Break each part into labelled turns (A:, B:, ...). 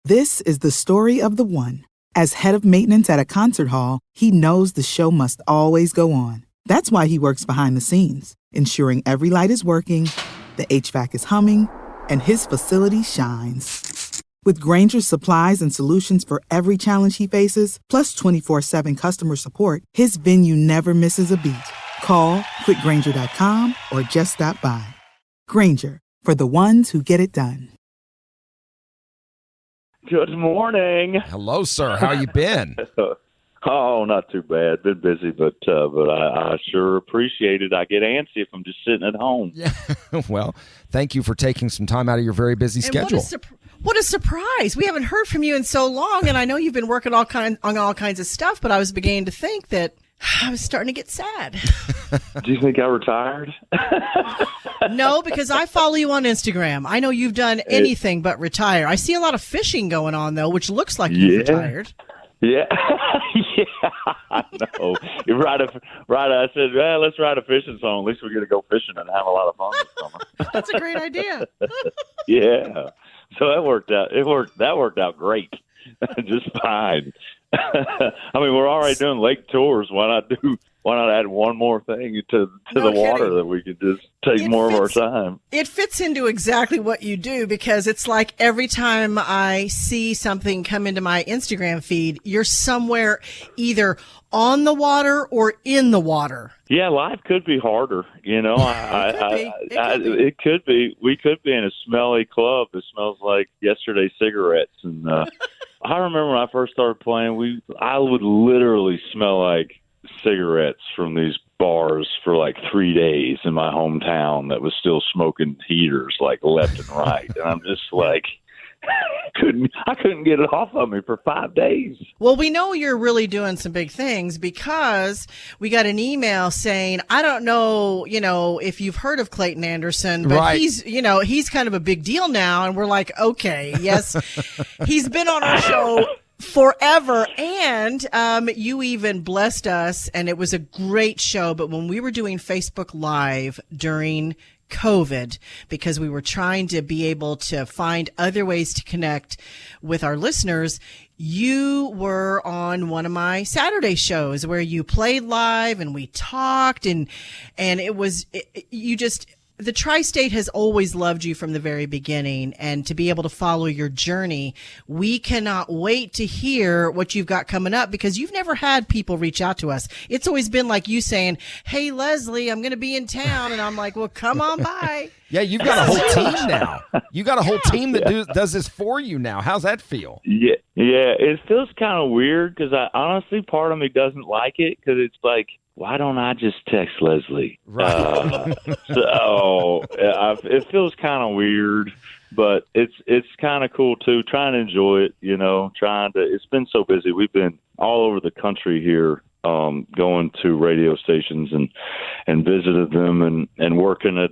A: This is the story of the one. As head of maintenance at a concert hall, he knows the show must always go on. That's why he works behind the scenes, ensuring every light is working, the HVAC is humming, and his facility shines. With Grainger's supplies and solutions for every challenge he faces, plus 24/7 customer support, his venue never misses a beat. Call quickgrainger.com or just stop by. Grainger, for the ones who get it done.
B: Good morning.
C: Hello, sir. How you been?
B: Oh, not too bad. Been busy, but I sure appreciate it. I get antsy if I'm just sitting at home.
C: Yeah. Well, thank you for taking some time out of your very busy schedule.
D: What a surprise. We haven't heard from you in so long, and I know you've been working on all kinds of stuff, but I was beginning to think that I was starting to get sad.
B: Do you think I retired?
D: No, because I follow you on Instagram. I know you've done anything but retire. I see a lot of fishing going on, though, which looks like you've retired.
B: Yeah, yeah, I know. You're right. I said, well, let's write a fishing song. At least we're going to go fishing and have a lot of fun this summer.
D: That's a great idea.
B: Yeah. So that worked out. That worked out great. Just fine. I mean, we're already doing lake tours. Why not add one more thing to the water that we could just take more of our time?
D: It fits into exactly what you do, because it's like every time I see something come into my Instagram feed, you're somewhere either on the water or in the water.
B: Yeah, life could be harder. You know, it could be. We could be in a smelly club that smells like yesterday's cigarettes. And I remember when I first started playing, I would literally smell like cigarettes from these bars for like 3 days in my hometown that was still smoking heaters like left and right. And I'm just like, I couldn't get it off of me for 5 days.
D: Well, we know you're really doing some big things, because we got an email saying, I don't know, if you've heard of Clayton Anderson, but he's kind of a big deal now. And we're like, okay, yes, he's been on our show forever. And you even blessed us, and it was a great show. But when we were doing Facebook Live during COVID, because we were trying to be able to find other ways to connect with our listeners, you were on one of my Saturday shows where you played live and we talked, and the Tri-State has always loved you from the very beginning, and to be able to follow your journey, we cannot wait to hear what you've got coming up, because you've never had people reach out to us. It's always been like you saying, hey, Leslie, I'm going to be in town. And I'm like, well, come on by.
C: Yeah, you've got a whole team now. You got a whole team that does this for you now. How's that feel?
B: Yeah, it feels kind of weird, because honestly, part of me doesn't like it, because it's like, why don't I just text Leslie?
C: Right.
B: It feels kind of weird, but it's kind of cool too. Trying to enjoy it, it's been so busy. We've been all over the country here, going to radio stations and visited them and working at,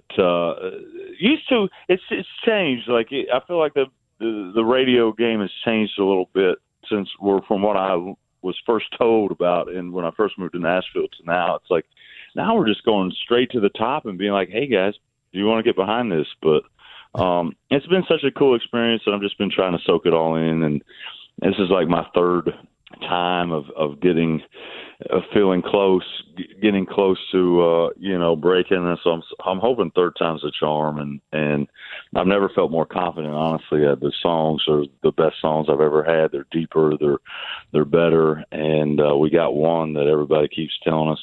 B: it's changed. Like, I feel like the radio game has changed a little bit since from what I was first told about, and when I first moved to Nashville to now, it's like, now we're just going straight to the top and being like, hey guys, do you want to get behind this? But it's been such a cool experience, and I've just been trying to soak it all in. And this is like my third time of feeling close, getting close to breaking this. So I'm hoping third time's a charm, and I've never felt more confident, honestly. The songs are the best songs I've ever had. They're deeper, they're better, and we got one that everybody keeps telling us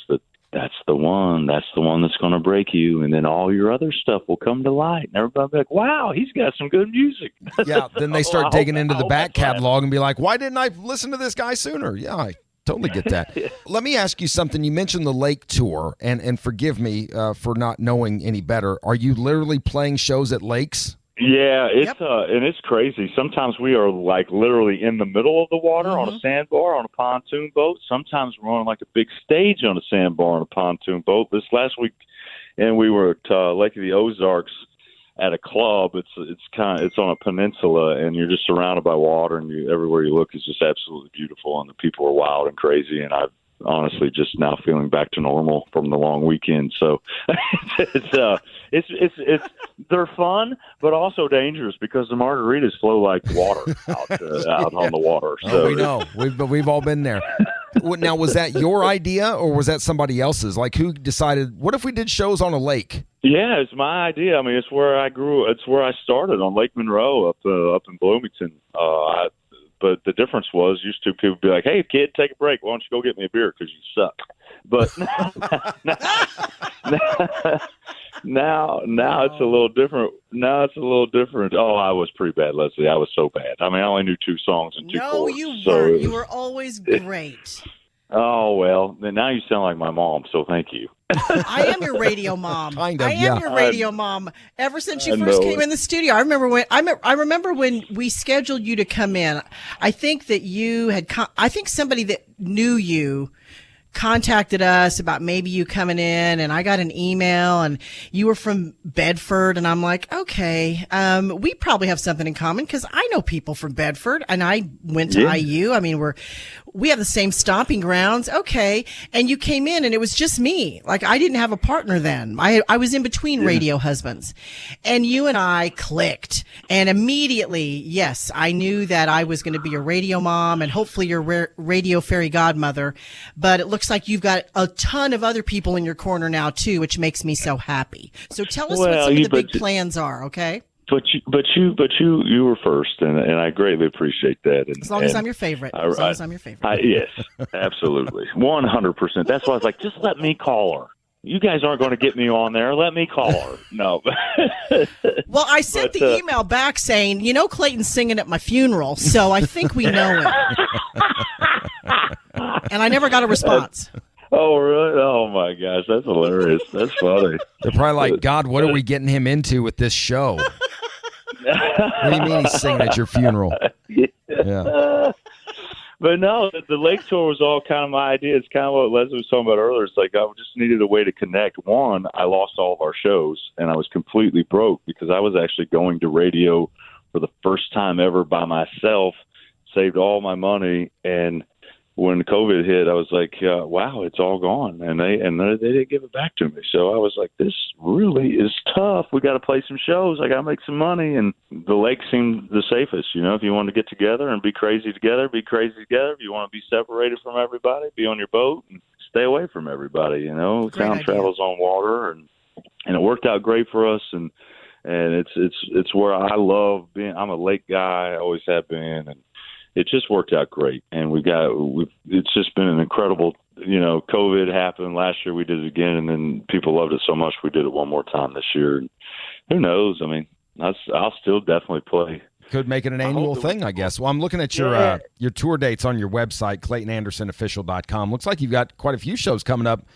B: that's the one that's going to break you, and then all your other stuff will come to light, and everybody will be like, wow, he's got some good music.
C: Yeah, then they start digging into the back catalog and be like, why didn't I listen to this guy sooner? Yeah, I totally get that. Let me ask you something. You mentioned the lake tour, and forgive me for not knowing any better. Are you literally playing shows at lakes?
B: Yeah, and it's crazy. Sometimes we are like literally in the middle of the water on a sandbar on a pontoon boat. Sometimes we're on like a big stage on a sandbar on a pontoon boat. This last week, and we were at Lake of the Ozarks at a club. It's on a peninsula, and you're just surrounded by water, and everywhere you look is just absolutely beautiful, and the people are wild and crazy. And honestly just now feeling back to normal from the long weekend. So it's they're fun, but also dangerous because the margaritas flow like water out on the water. So
C: we know. We've all been there. Now, was that your idea or was that somebody else's? Like, who decided, what if we did shows on a lake?
B: Yeah, it's my idea. I mean, it's where I grew. It's where I started on Lake Monroe up in Bloomington. But the difference was, used to people would be like, "Hey, kid, take a break. Why don't you go get me a beer because you suck?" But now it's a little different. Now it's a little different. Oh, I was pretty bad, Leslie. I was so bad. I mean, I only knew 2 songs and 2 chords.
D: No, you weren't. You were always great.
B: Oh, well, then now you sound like my mom, so thank you.
D: I am your radio mom.
C: Kind of,
D: I am your radio mom. Ever since you first came in the studio, I remember when we scheduled you to come in. I think that you had. I think somebody that knew you contacted us about maybe you coming in, and I got an email, and you were from Bedford, and I'm like, okay, we probably have something in common because I know people from Bedford, and I went to IU. I mean, we have the same stomping grounds. Okay. And you came in and it was just me. Like, I didn't have a partner then. I was in between radio husbands, and you and I clicked, and immediately, yes, I knew that I was going to be your radio mom and hopefully your radio fairy godmother. But it looks like you've got a ton of other people in your corner now too, which makes me so happy. So tell us what some of the big plans are. Okay.
B: But you were first, and I greatly appreciate that. And,
D: as long as I'm your favorite. As long as I'm your favorite.
B: Yes, absolutely, 100%. That's why I was like, just let me call her. You guys aren't going to get me on there. Let me call her. No.
D: Well, I sent the email back saying, Clayton's singing at my funeral, so I think we know him. And I never got a response.
B: Oh, really? Oh, my gosh. That's hilarious. That's funny.
C: They're probably like, God, what are we getting him into with this show? What do you mean he's singing at your funeral? Yeah.
B: But no, the lake tour was all kind of my idea. It's kind of what Leslie was talking about earlier. It's like I just needed a way to connect. One, I lost all of our shows, and I was completely broke because I was actually going to radio for the first time ever by myself, saved all my money, and when COVID hit, I was like, wow, it's all gone. And they didn't give it back to me. So I was like, this really is tough. We got to play some shows. I got to make some money. And the lake seemed the safest. If you want to get together and be crazy together, be crazy together. If you want to be separated from everybody, be on your boat and stay away from everybody. Town travels on water. And it worked out great for us. And it's where I love being. I'm a lake guy. I always have been. And it just worked out great, and it's just been an incredible, COVID happened last year. We did it again, and then people loved it so much we did it one more time this year. And who knows? I mean, I'll still definitely play.
C: Could make it an annual thing, I guess. Well, I'm looking at your tour dates on your website, ClaytonAndersonOfficial.com. Looks like you've got quite a few shows coming up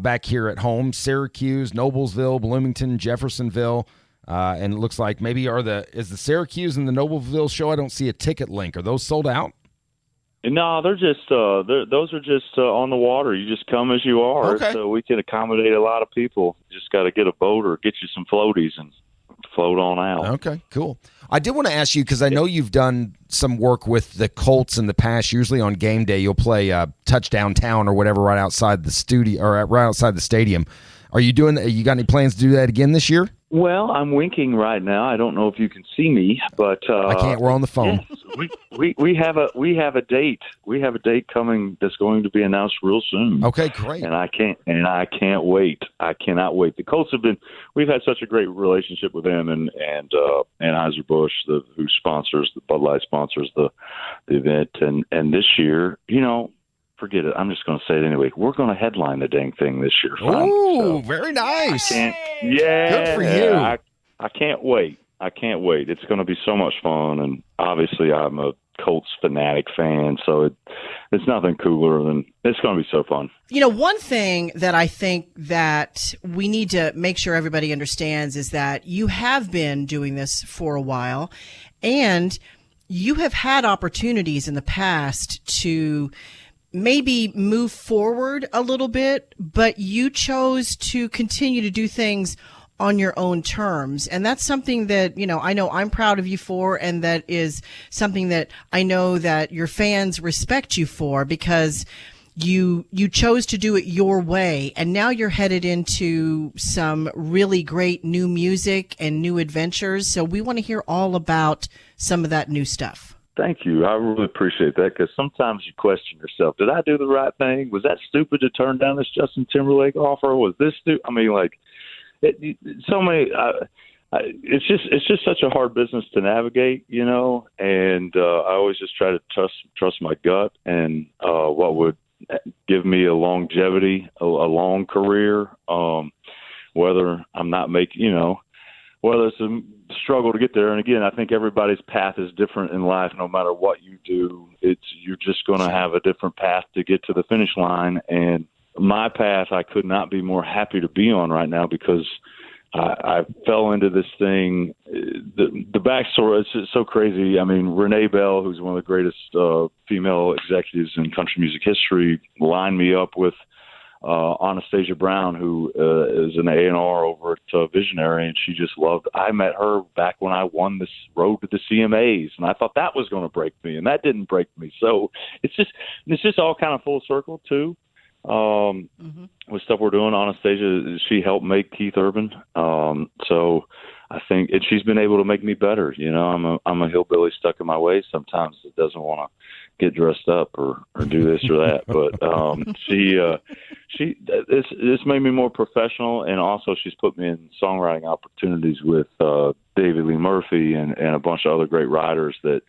C: back here at home: Syracuse, Noblesville, Bloomington, Jeffersonville. And it looks like maybe is the Syracuse and the Noblesville show? I don't see a ticket link. Are those sold out?
B: No, they're just those are just on the water. You just come as you are,
C: okay.
B: So we can accommodate a lot of people. Just got to get a boat or get you some floaties and float on out.
C: Okay, cool. I did want to ask you because I know you've done some work with the Colts in the past. Usually on game day, you'll play Touchdown Town or whatever right outside the studio or right outside the stadium. You got any plans to do that again this year?
B: Well, I'm winking right now. I don't know if you can see me, but
C: I can't. We're on the phone.
B: Yes, we have a date. We have a date coming that's going to be announced real soon.
C: Okay, great.
B: And I can't wait. I cannot wait. The Colts we've had such a great relationship with them and Anheuser-Busch, who sponsors the Bud Light sponsors the event, and this year, forget it. I'm just going to say it anyway. We're going to headline the dang thing this year.
C: Oh, very nice. Good for you.
B: I can't wait. It's going to be so much fun. And obviously I'm a Colts fanatic fan, so it's nothing cooler than it's going to be so fun.
D: One thing that I think that we need to make sure everybody understands is that you have been doing this for a while, and you have had opportunities in the past to maybe move forward a little bit, but you chose to continue to do things on your own terms. And that's something that, I know I'm proud of you for, and that is something that I know that your fans respect you for, because you chose to do it your way, and now you're headed into some really great new music and new adventures. So we want to hear all about some of that new stuff.
B: Thank you. I really appreciate that, because sometimes you question yourself. Did I do the right thing? Was that stupid to turn down this Justin Timberlake offer? Was this stupid? I mean, like, so many. It's just such a hard business to navigate, you know. And I always just try to trust my gut and what would give me a longevity, a long career. Whether I'm not making, you know, whether it's a struggle to get there. And again, I think everybody's path is different in life. No matter what you do, you're just going to have a different path to get to the finish line. And my path, I could not be more happy to be on right now, because I fell into this thing. The backstory is just so crazy. I mean, Renee Bell, who's one of the greatest female executives in country music history, lined me up with Anastasia Brown, who is an A&R over at Visionary, and she just loved. I met her back when I won this road to the CMAs, and I thought that was going to break me, and that didn't break me. So it's just all kind of full circle too. With stuff we're doing, Anastasia, she helped make Keith Urban. So I think, and she's been able to make me better. You know, I'm a hillbilly stuck in my ways sometimes that doesn't want to get dressed up or do this or that. But this made me more professional, and also she's put me in songwriting opportunities with David Lee Murphy and a bunch of other great writers that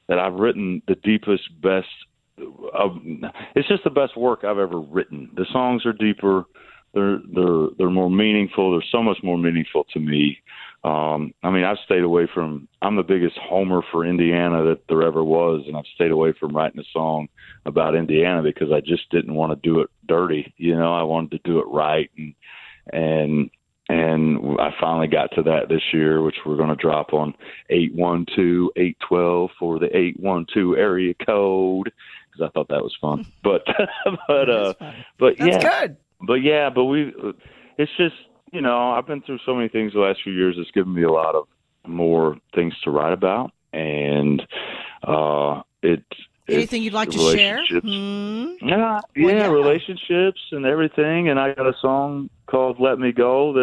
B: I've written the deepest, best. It's just the best work I've ever written. The songs are deeper. They're more meaningful. They're so much more meaningful to me. I mean, I've stayed away from. I'm the biggest homer for Indiana that there ever was, and I've stayed away from writing a song about Indiana because I just didn't want to do it dirty. You know, I wanted to do it right, and I finally got to that this year, which we're going to drop on 812-812 for the 812 area code, because I thought that was fun. But
D: That's good.
B: It's just, you know, I've been through so many things the last few years. It's given me a lot of more things to write about, and
D: anything you'd like to share?
B: Relationships and everything. And I got a song called "Let Me Go"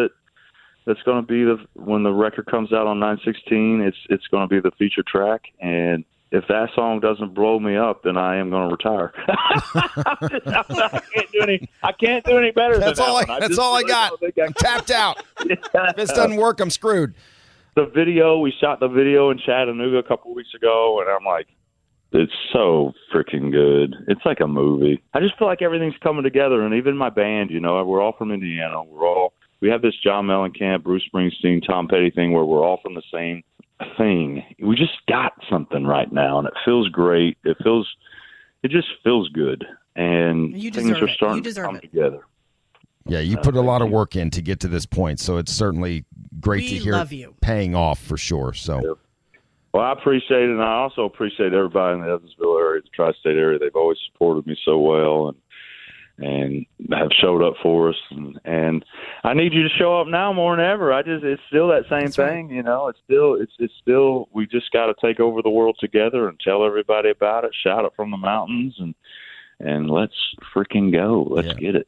B: that's going to be when the record comes out on 9/16. It's going to be the feature track, and if that song doesn't blow me up, then I am going to retire. I can't do any better
C: that's
B: than
C: all
B: that.
C: That's all I got. I'm tapped out. If this doesn't work, I'm screwed.
B: We shot the video in Chattanooga a couple of weeks ago, and I'm like, it's so freaking good. It's like a movie. I just feel like everything's coming together, and even my band, you know, we're all from Indiana. We have this John Mellencamp, Bruce Springsteen, Tom Petty thing where we're all from the same thing. We just got something right now, and it feels great. It just feels good, and things are starting to come together.
C: Yeah, you put a lot of work in to get to this point, so it's certainly great to hear paying off for sure. So,
B: yeah. Well, I appreciate it, and I also appreciate everybody in the Evansville area, the tri-state area. They've always supported me so well, and have showed up for us. And I need you to show up now more than ever. It's still that same thing, you know. It's still. We just got to take over the world together and tell everybody about it. Shout it from the mountains, and let's freaking go. Let's get it.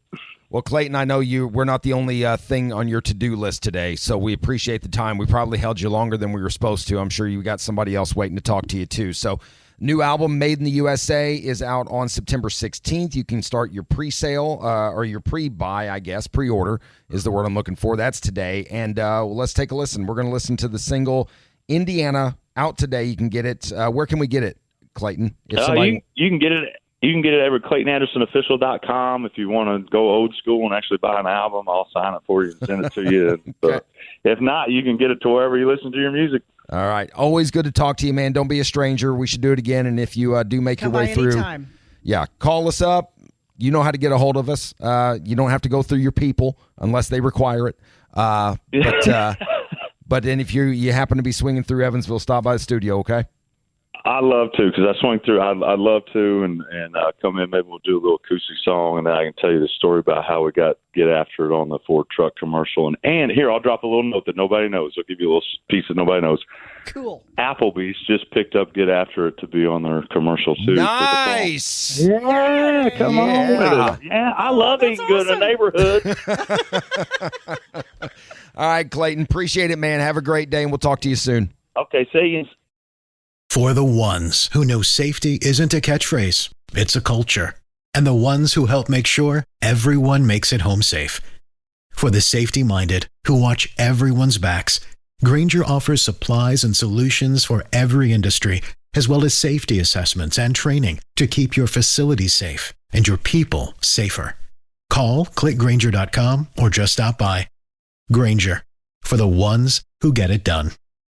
C: Well, Clayton, I know we're not the only thing on your to-do list today, so we appreciate the time. We probably held you longer than we were supposed to. I'm sure you got somebody else waiting to talk to you, too. So, new album, Made in the USA, is out on September 16th. You can start your pre-sale, or your pre-buy, I guess. Pre-order is the word I'm looking for. That's today. And let's take a listen. We're going to listen to the single, Indiana, out today. You can get it. Where can we get it, Clayton?
B: You can get it. You can get it over at ClaytonAndersonOfficial.com. If you want to go old school and actually buy an album, I'll sign it for you and send it to you. Okay. If not, you can get it to wherever you listen to your music.
C: All right. Always good to talk to you, man. Don't be a stranger. We should do it again. And if you do make your way through, call us up. You know how to get a hold of us. You don't have to go through your people unless they require it. But then if you happen to be swinging through Evansville, stop by the studio, okay?
B: I love to, because I swing through. I love to, and come in. Maybe we'll do a little acoustic song, and then I can tell you the story about how we got Get After It on the Ford truck commercial. And here, I'll drop a little note that nobody knows. I'll give you a little piece that nobody knows.
D: Cool.
B: Applebee's just picked up Get After It to be on their commercial too.
C: Nice.
B: Yeah, come on with it. Yeah, I love eating good in the neighborhood.
C: All right, Clayton. Appreciate it, man. Have a great day, and we'll talk to you soon.
B: Okay, see you.
E: For the ones who know safety isn't a catchphrase, it's a culture. And the ones who help make sure everyone makes it home safe. For the safety-minded who watch everyone's backs, Grainger offers supplies and solutions for every industry, as well as safety assessments and training to keep your facilities safe and your people safer. Call, click Grainger.com, or just stop by. Grainger, for the ones who get it done.